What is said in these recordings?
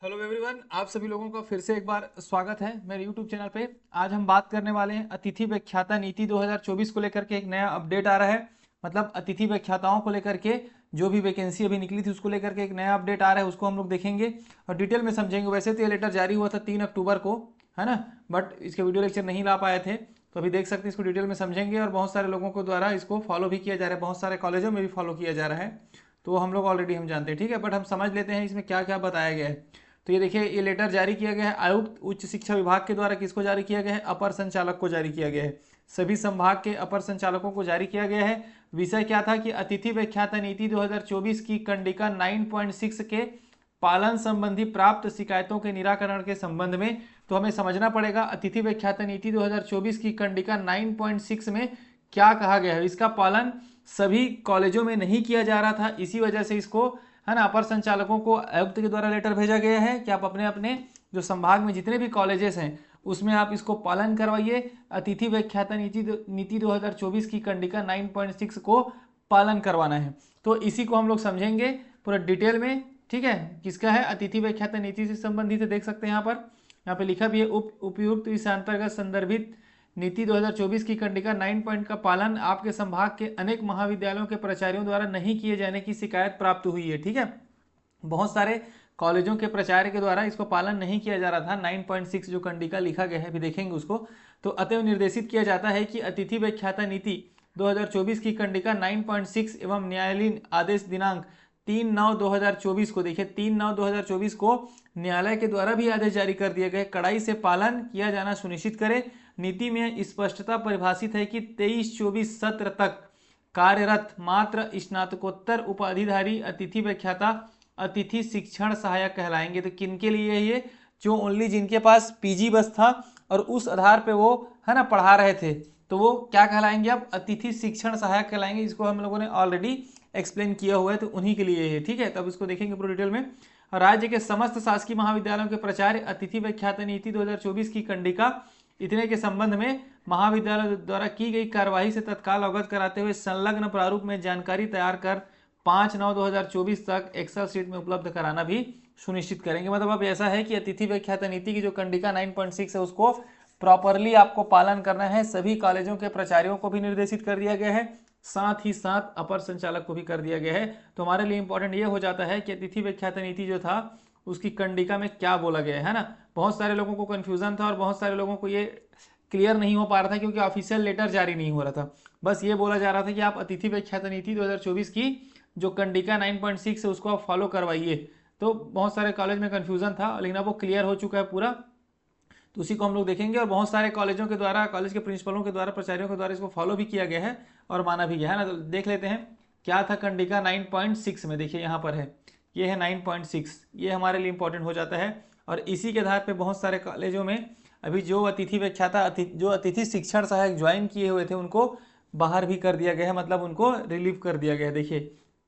Hello everyone, आप सभी लोगों का फिर से एक बार स्वागत है मेरे यूट्यूब चैनल पे। आज हम बात करने वाले हैं अतिथि व्याख्याता नीति 2024 को लेकर के। एक नया अपडेट आ रहा है, मतलब अतिथि व्याख्याताओं को लेकर के जो भी वैकेंसी अभी निकली थी उसको लेकर के एक नया अपडेट आ रहा है, उसको हम लोग देखेंगे और डिटेल में समझेंगे। वैसे तो ये लेटर जारी हुआ था 3 अक्टूबर को, है ना, बट इसके वीडियो लेक्चर नहीं ला पाए थे, तो अभी देख सकते हैं। इसको डिटेल में समझेंगे और बहुत सारे लोगों को द्वारा इसको फॉलो भी किया जा रहा है, बहुत सारे कॉलेजों में भी फॉलो किया जा रहा है, तो हम लोग ऑलरेडी हम जानते हैं, ठीक है। बट हम समझ लेते हैं इसमें क्या क्या बताया गया है। तो ये देखिए, ये लेटर जारी किया गया है आयुक्त उच्च शिक्षा विभाग के द्वारा। किसको जारी किया गया है? अपर संचालक को जारी किया गया है। सभी संभाग के अपर संचालकों को जारी किया गया है। विषय क्या था कि अतिथि व्याख्याता नीति 2024 की कंडिका 9.6 के पालन संबंधी प्राप्त शिकायतों के निराकरण के संबंध में। तो हमें समझना पड़ेगा अतिथि व्याख्याता नीति 2024 की कंडिका 9.6 में क्या कहा गया है। इसका पालन सभी कॉलेजों में नहीं किया जा रहा था, इसी वजह से इसको, है ना, अपर संचालकों को आयुक्त के द्वारा लेटर भेजा गया है कि आप अपने अपने जो संभाग में जितने भी कॉलेजेस हैं उसमें आप इसको पालन करवाइए। अतिथि व्याख्याता नीति 2024 की कंडिका 9.6 को पालन करवाना है। तो इसी को हम लोग समझेंगे पूरा डिटेल में, ठीक है। किसका है? अतिथि व्याख्याता नीति से संबंधित है, देख सकते हैं यहाँ पे लिखा भी है। उपयुक्त विषयांतर्गत संदर्भित नीति 2024 की कंडिका 9 पॉइंट का पालन आपके संभाग के अनेक महाविद्यालयों के प्राचार्यों द्वारा नहीं किए जाने की शिकायत प्राप्त हुई है, ठीक है। बहुत सारे कॉलेजों के प्राचार्य के द्वारा इसको पालन नहीं किया जा रहा था। 9.6 जो कंडिका लिखा गया है, अभी देखेंगे उसको। तो अतएव निर्देशित किया जाता है कि अतिथि व्याख्याता नीति 2024 की कंडिका 9.6 एवं न्यायालयीन आदेश दिनांक 3/9/2024 को, देखिए 3/9/2024 को न्यायालय के द्वारा भी आदेश जारी कर दिए गए, कड़ाई से पालन किया जाना सुनिश्चित करें। नीति में स्पष्टता परिभाषित है कि 23-24 सत्र तक कार्यरत मात्र स्नातकोत्तर उपाधिधारी अतिथि व्याख्याता अतिथि शिक्षण सहायक कहलाएंगे। तो किनके लिए ये? जो ओनली जिनके पास पीजी बस था और उस आधार पे वो, है ना, पढ़ा रहे थे, तो वो क्या कहलाएंगे? अब अतिथि शिक्षण सहायक कहलाएंगे। इसको हम लोगों ने ऑलरेडी एक्सप्लेन किया हुआ है, तो उन्हीं के लिए है, ठीक है। तब इसको देखेंगे पूरी डिटेल में। राज्य के समस्त शासकीय महाविद्यालयों के प्राचार्य अतिथि व्याख्याता नीति 2024 की कंडिका इतने के संबंध में महाविद्यालय द्वारा की गई कार्यवाही से तत्काल अवगत कराते हुए संलग्न प्रारूप में जानकारी तैयार कर 5/9/2024 तक एक्सेल शीट में उपलब्ध कराना भी सुनिश्चित करेंगे। मतलब अब ऐसा है कि अतिथि व्याख्याता नीति की जो कंडिका 9.6 है उसको प्रॉपरली आपको पालन करना है। सभी कॉलेजों के प्राचार्यों को भी निर्देशित कर दिया गया है, साथ ही साथ अपर संचालक को भी कर दिया गया है। तो हमारे लिए इंपॉर्टेंट ये हो जाता है कि अतिथि व्याख्याता नीति जो था उसकी कंडिका में क्या बोला गया है ना। बहुत सारे लोगों को कंफ्यूजन था और बहुत सारे लोगों को ये क्लियर नहीं हो पा रहा था क्योंकि ऑफिशियल लेटर जारी नहीं हो रहा था। बस ये बोला जा रहा था कि आप अतिथि व्याख्याता नीति 2024 की जो कंडिका 9.6 है उसको आप फॉलो करवाइए। तो बहुत सारे कॉलेज में कंफ्यूजन था, लेकिन अब वो क्लियर हो चुका है पूरा, तो उसी को हम लोग देखेंगे। और बहुत सारे कॉलेजों के द्वारा, कॉलेज के प्रिंसिपलों के द्वारा, प्राचार्यों के द्वारा इसको फॉलो भी किया गया है और माना भी गया है ना। तो देख लेते हैं क्या था कंडिका 9.6 में। देखिए यहाँ पर है, ये है 9.6, ये हमारे लिए इंपॉर्टेंट हो जाता है। और इसी के आधार पे बहुत सारे कॉलेजों में अभी जो अतिथि व्याख्याता जो अतिथि शिक्षण सहायक ज्वाइन किए हुए थे उनको बाहर भी कर दिया गया है, मतलब उनको रिलीव कर दिया गया है। देखिए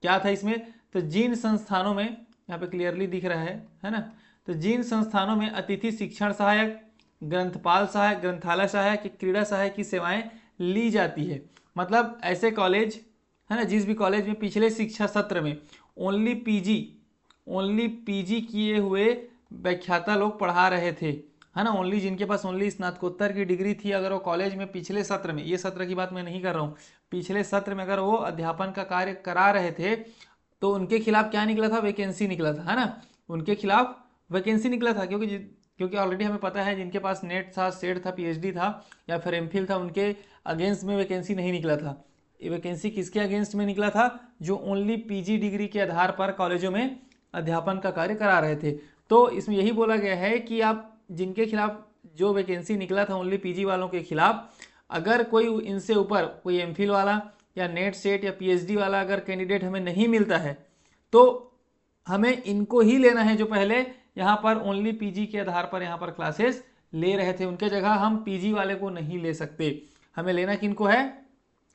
क्या था इसमें, तो जिन संस्थानों में, यहाँ पे क्लियरली दिख रहा है ना, तो जिन संस्थानों में अतिथि शिक्षण सहायक, ग्रंथपाल सहायक, ग्रंथालय सहायक, क्रीड़ा सहायक की सेवाएं ली जाती है, मतलब ऐसे कॉलेज, है ना, जिस भी कॉलेज में पिछले शिक्षा सत्र में ओनली पीजी किए हुए व्याख्याता लोग पढ़ा रहे थे, है ना, ओनली जिनके पास ओनली स्नातकोत्तर की डिग्री थी, अगर वो कॉलेज में पिछले सत्र में, ये सत्र की बात मैं नहीं कर रहा हूँ, पिछले सत्र में अगर वो अध्यापन का कार्य करा रहे थे तो उनके खिलाफ क्या निकला था? वैकेंसी निकला था, है ना, उनके खिलाफ वैकेंसी निकला था। क्योंकि ऑलरेडी हमें पता है जिनके पास नेट था, सेट था, पीएचडी था या फिर एमफिल था, उनके अगेंस्ट में वैकेंसी नहीं निकला था। ये वैकेंसी किसके अगेंस्ट में निकला था? जो ओनली पीजी डिग्री के आधार पर कॉलेजों में अध्यापन का कार्य करा रहे थे। तो इसमें यही बोला गया है कि आप जिनके खिलाफ जो वैकेंसी निकला था ओनली पीजी वालों के खिलाफ, अगर कोई इनसे ऊपर कोई एमफिल वाला या नेट सेट या पीएचडी वाला अगर कैंडिडेट हमें नहीं मिलता है तो हमें इनको ही लेना है, जो पहले यहाँ पर ओनली पीजी के आधार पर यहाँ पर क्लासेस ले रहे थे। उनके जगह हम पीजी वाले को नहीं ले सकते, हमें लेना किनको है?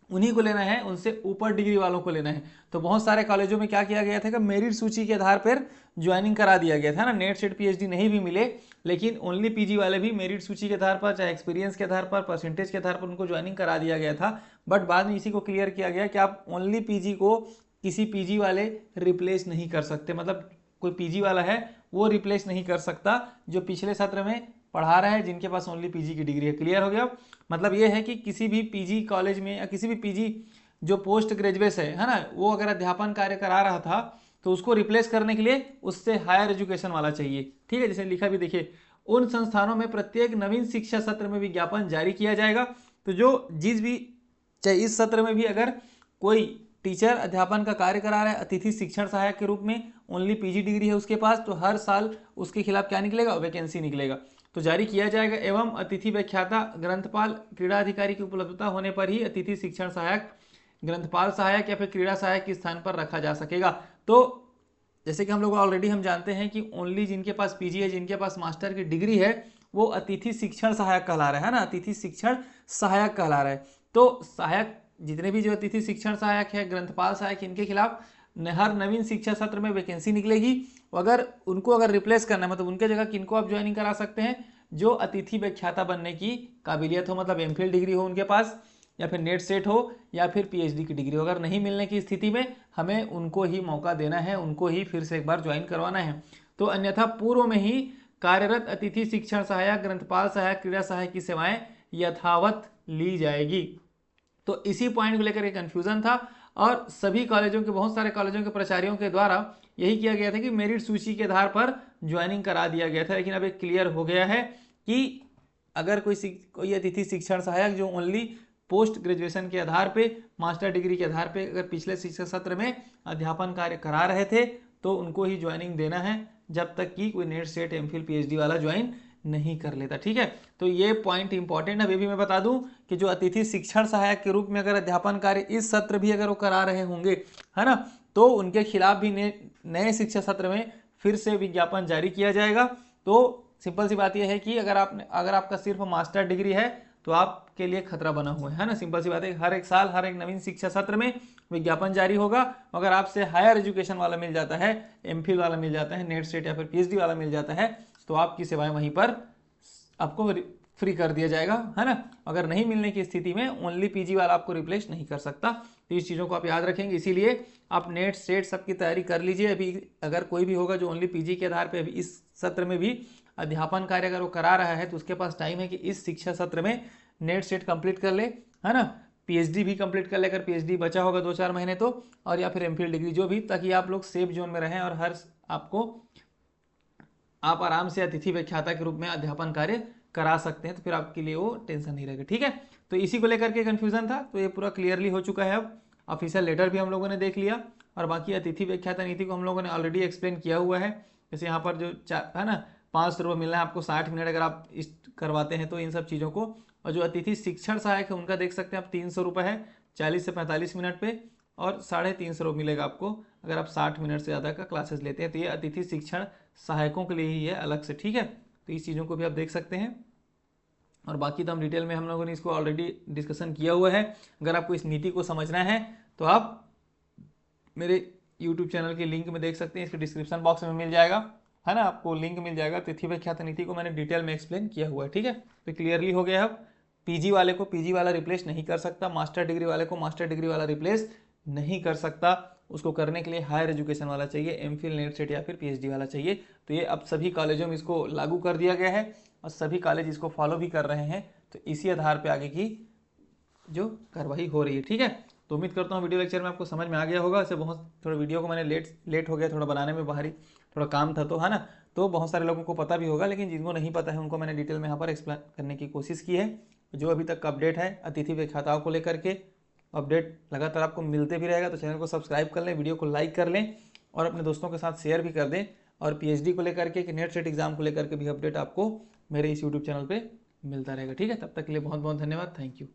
उन्हीं को लेना है, उनसे ऊपर डिग्री वालों को लेना है। तो बहुत सारे कॉलेजों में क्या किया गया था कि मेरिट सूची के आधार पर ज्वाइनिंग करा दिया गया था ना, नेट सेट पीएचडी नहीं भी मिले लेकिन ओनली पीजी वाले भी मेरिट सूची के आधार पर, चाहे एक्सपीरियंस के आधार पर, परसेंटेज के आधार पर उनको ज्वाइनिंग करा दिया गया था। बट बाद में इसी को क्लियर किया गया कि आप ओनली पीजी को किसी पीजी वाले रिप्लेस नहीं कर सकते। मतलब कोई पीजी वाला है वो रिप्लेस नहीं कर सकता जो पिछले सत्र में पढ़ा रहा है, जिनके पास ओनली पीजी की डिग्री है। क्लियर हो गया? मतलब ये है कि किसी भी पीजी कॉलेज में या किसी भी पीजी जो पोस्ट ग्रेजुएट है ना, वो अगर अध्यापन कार्य करा रहा था तो उसको रिप्लेस करने के लिए उससे हायर एजुकेशन वाला चाहिए। ठीक है, जैसे लिखा भी देखिए, उन संस्थानों में प्रत्येक नवीन शिक्षा सत्र में विज्ञापन जारी किया जाएगा। तो जो जिस भी चाहे इस सत्र में भी अगर कोई टीचर अध्यापन का कार्य करा रहा है अतिथि शिक्षण सहायक के रूप में, ओनली पीजी डिग्री है उसके पास, तो हर साल उसके खिलाफ क्या निकलेगा? वैकेंसी निकलेगा, तो जारी किया जाएगा। एवं अतिथि व्याख्याता, ग्रंथपाल, क्रीड़ा अधिकारी की उपलब्धता होने पर ही अतिथि शिक्षण सहायक, ग्रंथपाल सहायक या फिर क्रीड़ा सहायक के स्थान पर रखा जा सकेगा। तो जैसे कि हम लोग ऑलरेडी हम जानते हैं कि ओनली जिनके पास पीजी है, जिनके पास मास्टर की डिग्री है, वो अतिथि शिक्षण सहायक कहला रहा है ना, अतिथि शिक्षण सहायक कहला रहा है। तो सहायक जितने भी जो अतिथि शिक्षण सहायक है, ग्रंथपाल सहायक, इनके खिलाफ हर नवीन शिक्षा सत्र में वैकेंसी निकलेगी। अगर उनको अगर रिप्लेस करना है, मतलब उनके जगह किनको आप ज्वाइनिंग करा सकते हैं? जो अतिथि व्याख्याता बनने की काबिलियत हो, मतलब एमफिल डिग्री हो उनके पास, या फिर नेट सेट हो, या फिर पीएचडी की डिग्री हो। अगर नहीं मिलने की स्थिति में हमें उनको ही मौका देना है, उनको ही फिर से एक बार ज्वाइन करवाना है। तो अन्यथा पूर्व में ही कार्यरत अतिथि शिक्षण सहायक, ग्रंथपाल सहायक, क्रीड़ा सहायक की सेवाएं यथावत ली जाएगी। तो इसी पॉइंट को लेकर एक कन्फ्यूजन था और सभी कॉलेजों के, बहुत सारे कॉलेजों के प्राचार्यों के द्वारा यही किया गया था कि मेरिट सूची के आधार पर ज्वाइनिंग करा दिया गया था। लेकिन अब एक क्लियर हो गया है कि अगर कोई अतिथि शिक्षण सहायक जो ओनली पोस्ट ग्रेजुएशन के आधार पे, मास्टर डिग्री के आधार पे अगर पिछले शिक्षा सत्र में अध्यापन कार्य करा रहे थे तो उनको ही ज्वाइनिंग देना है, जब तक कि कोई नेट सेट एमफिल पीएचडी वाला ज्वाइन नहीं कर लेता। ठीक है, तो ये पॉइंट इंपॉर्टेंट है। अभी भी मैं बता दूं कि जो अतिथि शिक्षण सहायक के रूप में अगर अध्यापन कार्य इस सत्र भी अगर वो करा रहे होंगे, है ना, तो उनके खिलाफ भी नए शिक्षा सत्र में फिर से विज्ञापन जारी किया जाएगा। तो सिंपल सी बात यह है कि अगर आपका सिर्फ मास्टर डिग्री है तो आपके लिए खतरा बना हुआ है ना, सिंपल सी बात है। हर एक साल हर एक नवीन शिक्षा सत्र में विज्ञापन जारी होगा। अगर आपसे हायर एजुकेशन वाला मिल जाता है, एमफिल वाला मिल जाता है, नेट सेट या फिर पीएचडी वाला मिल जाता है, तो आपकी सेवाएं वहीं पर आपको फ्री कर दिया जाएगा, है ना। अगर नहीं मिलने की स्थिति में ओनली पीजी वाला आपको रिप्लेस नहीं कर सकता। तो इस चीज़ों को आप याद रखेंगे, इसीलिए आप नेट सेट सबकी तैयारी कर लीजिए। अभी अगर कोई भी होगा जो ओनली पीजी के आधार पे अभी इस सत्र में भी अध्यापन कार्य अगर वो करा रहा है, तो उसके पास टाइम है कि इस शिक्षा सत्र में नेट सेट कंप्लीट कर ले, है ना, पीएचडी भी कंप्लीट कर ले अगर पीएचडी बचा होगा 2-4 महीने तो, और या फिर एमफिल डिग्री जो भी, ताकि आप लोग सेफ जोन में रहें और आप आराम से अतिथि व्याख्याता के रूप में अध्यापन कार्य करा सकते हैं। तो फिर आपके लिए वो टेंशन नहीं रहेगा। ठीक है, तो इसी को लेकर के कंफ्यूजन था, तो ये पूरा क्लियरली हो चुका है। अब ऑफिशियल लेटर भी हम लोगों ने देख लिया और बाकी अतिथि व्याख्याता नीति को हम लोगों ने ऑलरेडी एक्सप्लेन किया हुआ है। जैसे यहाँ पर जो है ना 500 रुपये मिलना है आपको 60 मिनट अगर आप करवाते हैं तो इन सब चीज़ों को। और जो अतिथि शिक्षण सहायक है उनका देख सकते हैं आप 300 रुपये है 40 से 45 मिनट पे, और 350 रुपये मिलेगा आपको अगर आप 60 मिनट से ज़्यादा का क्लासेस लेते हैं। तो ये अतिथि शिक्षण सहायकों के लिए ही है अलग से। ठीक है, तो इस चीज़ों को भी आप देख सकते हैं। और बाकी तो हम डिटेल में हम लोगों ने इसको ऑलरेडी डिस्कशन किया हुआ है। अगर आपको इस नीति को समझना है तो आप मेरे यूट्यूब चैनल के लिंक में देख सकते हैं, इसके डिस्क्रिप्शन बॉक्स में मिल जाएगा, है ना, आपको लिंक मिल जाएगा। अतिथि व्याख्याता नीति को मैंने डिटेल में एक्सप्लेन किया हुआ है। ठीक है, तो क्लियरली हो गया। अब पीजी वाले को पीजी वाला रिप्लेस नहीं कर सकता, मास्टर डिग्री वाले को मास्टर डिग्री वाला रिप्लेस नहीं कर सकता। उसको करने के लिए हायर एजुकेशन वाला चाहिए, एमफिल, नेट सेट या फिर पीएचडी वाला चाहिए। तो ये अब सभी कॉलेजों में इसको लागू कर दिया गया है और सभी कॉलेज इसको फॉलो भी कर रहे हैं। तो इसी आधार पे आगे की जो कार्रवाई हो रही है। ठीक है, तो उम्मीद करता हूँ वीडियो लेक्चर में आपको समझ में आ गया होगा। ऐसे बहुत थोड़ा वीडियो को मैंने लेट हो गया थोड़ा बनाने में, बाहरी थोड़ा काम था, तो है ना, तो बहुत सारे लोगों को पता भी होगा, लेकिन जिनको नहीं पता है उनको मैंने डिटेल में यहाँ पर एक्सप्लेन करने की कोशिश की है। जो अभी तक का अपडेट है अतिथि व्याख्याताओं को लेकर के, अपडेट लगातार आपको मिलते भी रहेगा। तो चैनल को सब्सक्राइब कर लें, वीडियो को लाइक कर लें और अपने दोस्तों के साथ शेयर भी कर दें। और पीएचडी को लेकर के, नेट सेट एग्जाम को लेकर के भी अपडेट आपको मेरे इस यूट्यूब चैनल पे मिलता रहेगा। ठीक है, तब तक के लिए बहुत बहुत धन्यवाद, थैंक यू।